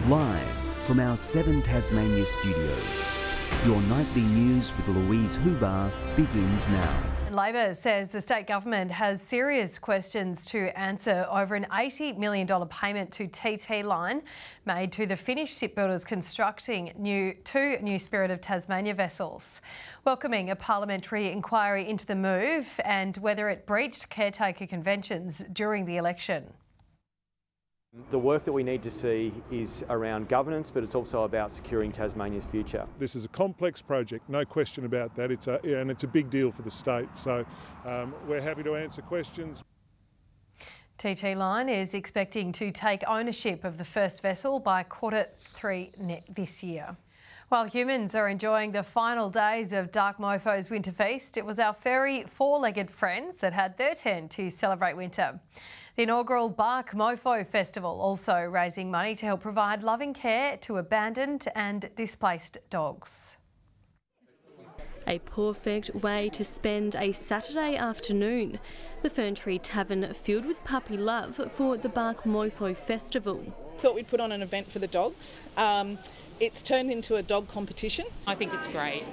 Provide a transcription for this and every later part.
Live from our 7 Tasmania studios, your nightly news with Louise Hobart begins now. Labor says the state government has serious questions to answer over an $80 million payment to TT Line made to the Finnish shipbuilders constructing two new Spirit of Tasmania vessels, welcoming a parliamentary inquiry into the move and whether it breached caretaker conventions during the election. The work that we need to see is around governance, but it's also about securing Tasmania's future. This is a complex project, no question about that. It's a big deal for the state, so we're happy to answer questions. TT Line is expecting to take ownership of the first vessel by Q3 this year. While humans are enjoying the final days of Dark Mofo's winter feast, it was our furry four-legged friends that had their turn to celebrate winter. The inaugural Bark Mofo Festival also raising money to help provide loving care to abandoned and displaced dogs. A perfect way to spend a Saturday afternoon. The Fern Tree Tavern filled with puppy love for the Bark Mofo Festival. Thought we'd put on an event for the dogs. It's turned into a dog competition. I think it's great.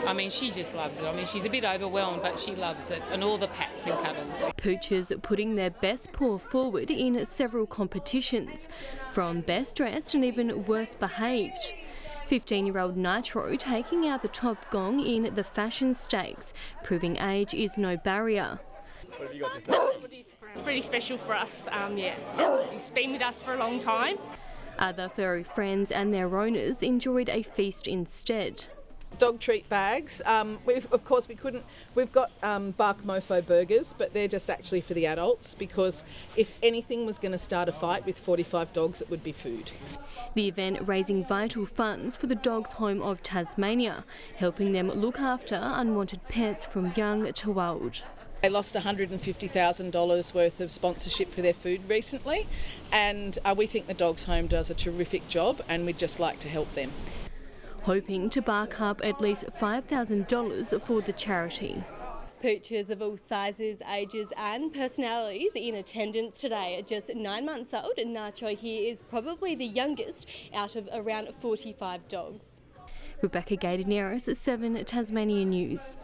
I mean, she just loves it. I mean, she's a bit overwhelmed, but she loves it, and all the pats and cuddles. Poochers putting their best paw forward in several competitions, from best dressed and even worst behaved. 15-year-old Nitro taking out the top gong in the fashion stakes, proving age is no barrier. What have you got to say? It's pretty special for us, yeah. He's been with us for a long time. Other furry friends and their owners enjoyed a feast instead. Dog treat bags. We've got Bark Mofo burgers, but they're just actually for the adults, because if anything was going to start a fight with 45 dogs, it would be food. The event raising vital funds for the Dogs Home of Tasmania, helping them look after unwanted pets from young to old. They lost $150,000 worth of sponsorship for their food recently, and we think the Dogs Home does a terrific job, and we'd just like to help them. Hoping to bark up at least $5,000 for the charity. Poochers of all sizes, ages and personalities in attendance today. At just 9 months old, Nacho here is probably the youngest out of around 45 dogs. Rebecca Gaidaneris, 7 Tasmania News.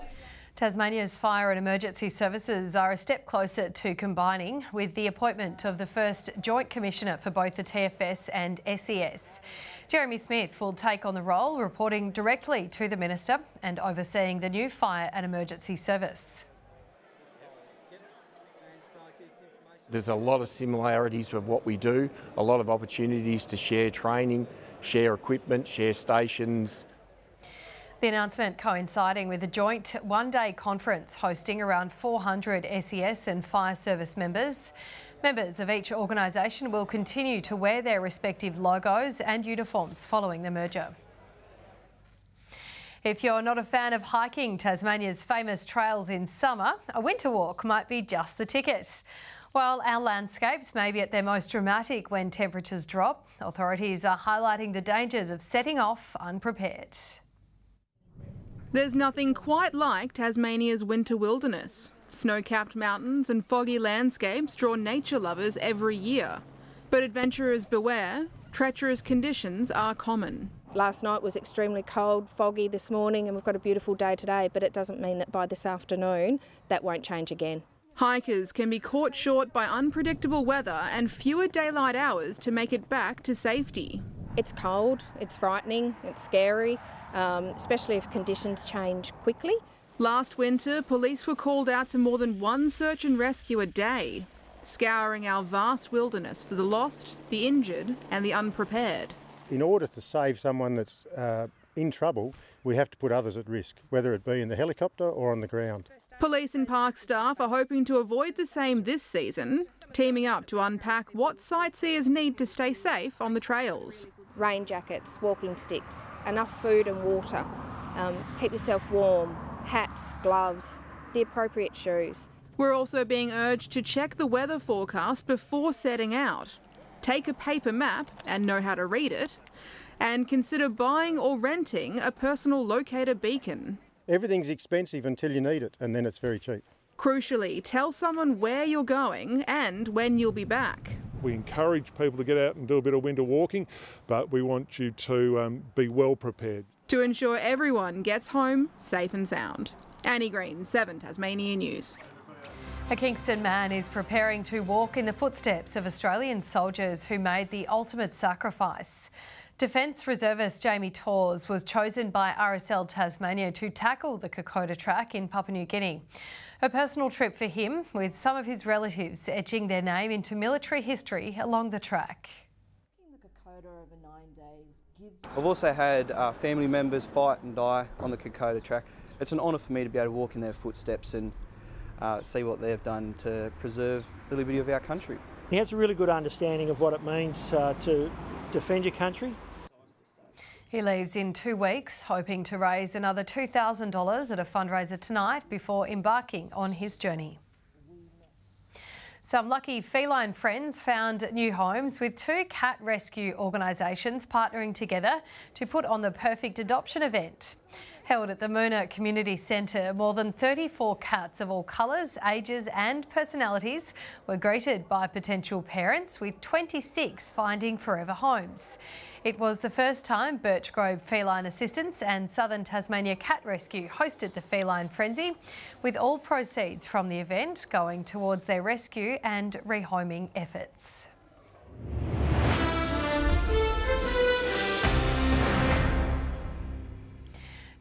Tasmania's fire and emergency services are a step closer to combining with the appointment of the first Joint Commissioner for both the TFS and SES. Jeremy Smith will take on the role, reporting directly to the Minister and overseeing the new fire and emergency service. There's a lot of similarities with what we do, a lot of opportunities to share training, share equipment, share stations. The announcement coinciding with a joint one-day conference hosting around 400 SES and fire service members. Members of each organisation will continue to wear their respective logos and uniforms following the merger. If you're not a fan of hiking Tasmania's famous trails in summer, a winter walk might be just the ticket. While our landscapes may be at their most dramatic when temperatures drop, authorities are highlighting the dangers of setting off unprepared. There's nothing quite like Tasmania's winter wilderness. Snow-capped mountains and foggy landscapes draw nature lovers every year. But adventurers beware, treacherous conditions are common. Last night was extremely cold, foggy this morning, and we've got a beautiful day today, but it doesn't mean that by this afternoon that won't change again. Hikers can be caught short by unpredictable weather and fewer daylight hours to make it back to safety. It's cold, it's frightening, it's scary, especially if conditions change quickly. Last winter, police were called out to more than one search and rescue a day, scouring our vast wilderness for the lost, the injured and the unprepared. In order to save someone that's in trouble, we have to put others at risk, whether it be in the helicopter or on the ground. Police and park staff are hoping to avoid the same this season, teaming up to unpack what sightseers need to stay safe on the trails. Rain jackets, walking sticks, enough food and water, keep yourself warm, hats, gloves, the appropriate shoes. We're also being urged to check the weather forecast before setting out. Take a paper map and know how to read it, and consider buying or renting a personal locator beacon. Everything's expensive until you need it, and then it's very cheap. Crucially, tell someone where you're going and when you'll be back. We encourage people to get out and do a bit of winter walking, but we want you to be well prepared. To ensure everyone gets home safe and sound. Annie Green, 7 Tasmania News. A Kingston man is preparing to walk in the footsteps of Australian soldiers who made the ultimate sacrifice. Defence reservist Jamie Torres was chosen by RSL Tasmania to tackle the Kokoda track in Papua New Guinea. A personal trip for him, with some of his relatives etching their name into military history along the track. I've also had family members fight and die on the Kokoda track. It's an honour for me to be able to walk in their footsteps and see what they've done to preserve the liberty of our country. He has a really good understanding of what it means to defend your country. He leaves in 2 weeks, hoping to raise another $2,000 at a fundraiser tonight before embarking on his journey. Some lucky feline friends found new homes with 2 cat rescue organisations partnering together to put on the perfect adoption event. Held at the Moona Community Centre, more than 34 cats of all colours, ages and personalities were greeted by potential parents, with 26 finding forever homes. It was the first time Birch Grove Feline Assistance and Southern Tasmania Cat Rescue hosted the Feline Frenzy, with all proceeds from the event going towards their rescue and rehoming efforts.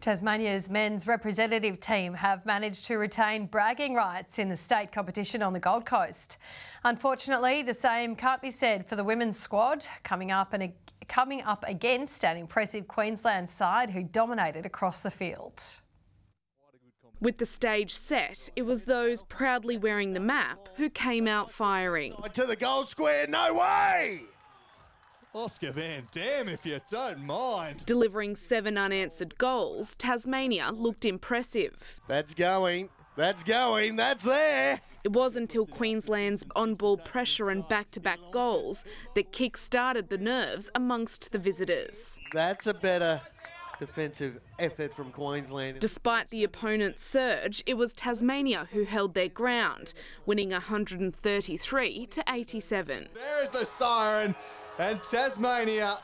Tasmania's men's representative team have managed to retain bragging rights in the state competition on the Gold Coast. Unfortunately, the same can't be said for the women's squad, coming up against an impressive Queensland side who dominated across the field. With the stage set, it was those proudly wearing the map who came out firing. To the goal square, no way! Oscar Van Dam, if you don't mind. Delivering 7 unanswered goals, Tasmania looked impressive. That's going, that's there. It wasn't until Queensland's on-ball pressure and back-to-back goals that kick-started the nerves amongst the visitors. That's a better defensive effort from Queensland. Despite the opponent's surge, it was Tasmania who held their ground, winning 133 to 87. There is the siren, and Tasmania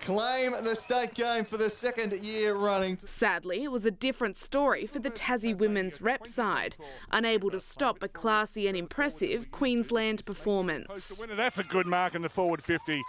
claim the state game for the 2nd year running. Sadly, it was a different story for the Tassie women's rep side, unable to stop a classy and impressive Queensland performance. That's a good mark in the forward 50.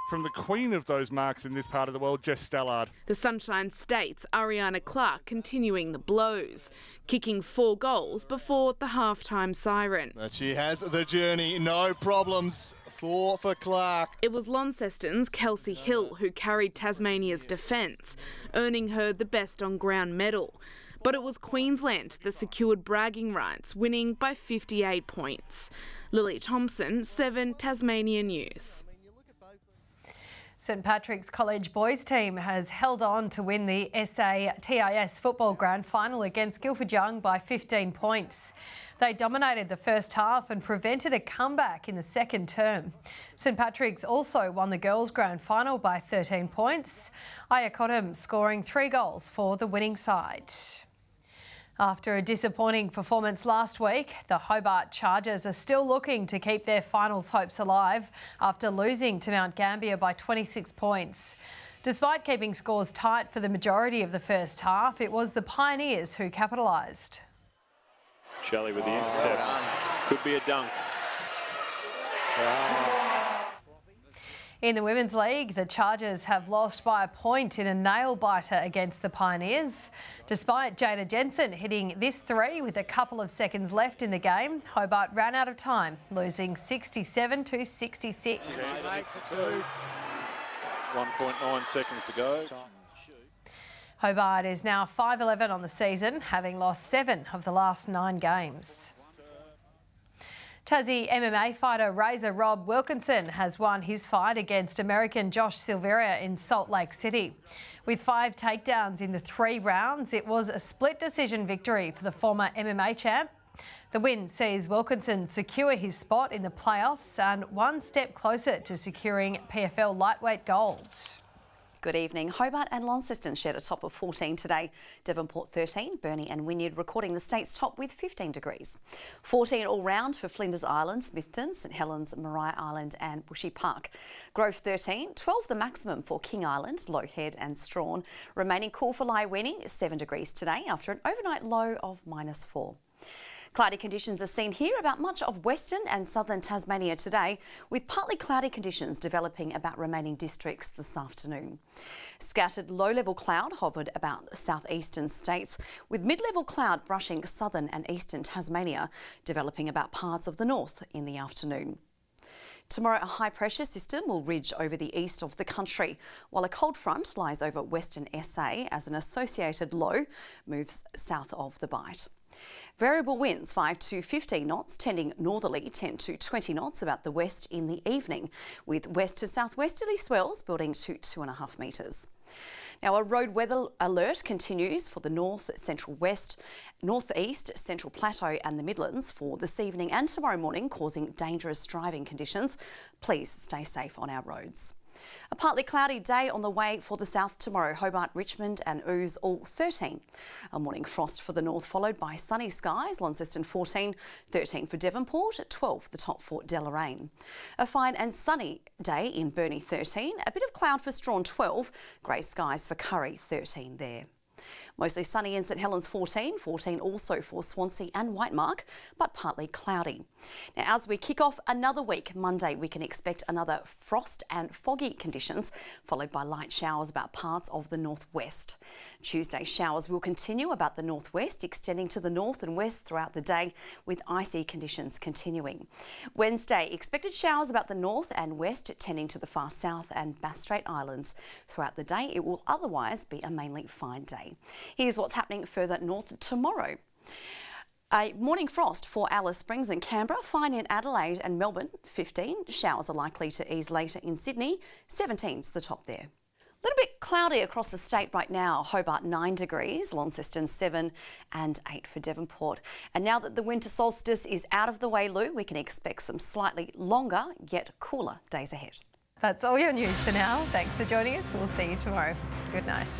From the queen of those marks in this part of the world, Jess Stallard. The Sunshine State's Ariana Clark continuing the blows, kicking 4 goals before the halftime siren. But she has the journey, no problems. 4 for Clark. It was Launceston's Kelsey Hill who carried Tasmania's defence, earning her the best on ground medal. But it was Queensland that secured bragging rights, winning by 58 points. Lily Thompson, 7 Tasmania News. St Patrick's College boys team has held on to win the SATIS football grand final against Guildford Young by 15 points. They dominated the first half and prevented a comeback in the second term. St Patrick's also won the girls' grand final by 13 points. Aya Cottam scoring 3 goals for the winning side. After a disappointing performance last week, the Hobart Chargers are still looking to keep their finals hopes alive after losing to Mount Gambier by 26 points. Despite keeping scores tight for the majority of the first half, it was the Pioneers who capitalised. Shelley with the intercept. Could be a dunk. In the Women's League, the Chargers have lost by a point in a nail-biter against the Pioneers. Despite Jada Jensen hitting this 3 with a couple of seconds left in the game, Hobart ran out of time, losing 67 to 66. 1.9 seconds to go. Hobart is now 5-11 on the season, having lost 7 of the last 9 games. Tassie MMA fighter Razor Rob Wilkinson has won his fight against American Josh Silveria in Salt Lake City. With 5 takedowns in the 3 rounds, it was a split decision victory for the former MMA champ. The win sees Wilkinson secure his spot in the playoffs and 1 step closer to securing PFL lightweight gold. Good evening. Hobart and Launceston shared a top of 14 today. Devonport 13, Burnie and Wynyard recording the state's top with 15 degrees. 14 all round for Flinders Island, Smithton, St Helens, Maria Island and Bushy Park. Grove 13, 12 the maximum for King Island, Low Head and Strawn. Remaining cool for Lyweni, 7 degrees today after an overnight low of -4. Cloudy conditions are seen here about much of western and southern Tasmania today, with partly cloudy conditions developing about remaining districts this afternoon. Scattered low-level cloud hovered about southeastern states, with mid-level cloud brushing southern and eastern Tasmania, developing about parts of the north in the afternoon. Tomorrow, a high-pressure system will ridge over the east of the country, while a cold front lies over western SA as an associated low moves south of the Bight. Variable winds 5 to 15 knots, tending northerly 10 to 20 knots about the west in the evening, with west to southwesterly swells building to 2.5 metres. Now, a road weather alert continues for the north, central west, northeast, central plateau and the Midlands for this evening and tomorrow morning, causing dangerous driving conditions. Please stay safe on our roads. A partly cloudy day on the way for the south tomorrow. Hobart, Richmond and Ooze all 13. A morning frost for the north, followed by sunny skies. Launceston 14, 13 for Devonport, 12 the top for Deloraine. A fine and sunny day in Burnie 13. A bit of cloud for Strawn 12. Grey skies for Curry 13 there. Mostly sunny in St Helens 14, 14 also for Swansea and Whitemark, but partly cloudy. Now, as we kick off another week, Monday, we can expect another frost and foggy conditions, followed by light showers about parts of the northwest. Tuesday, showers will continue about the northwest, extending to the north and west throughout the day, with icy conditions continuing. Wednesday, expected showers about the north and west, tending to the far south and Bass Strait Islands. Throughout the day, it will otherwise be a mainly fine day. Here's what's happening further north tomorrow. A morning frost for Alice Springs and Canberra, fine in Adelaide and Melbourne, 15. Showers are likely to ease later in Sydney, 17's the top there. A little bit cloudy across the state right now. Hobart 9 degrees, Launceston 7 and 8 for Devonport. And now that the winter solstice is out of the way, Lou, we can expect some slightly longer yet cooler days ahead. That's all your news for now. Thanks for joining us. We'll see you tomorrow. Good night.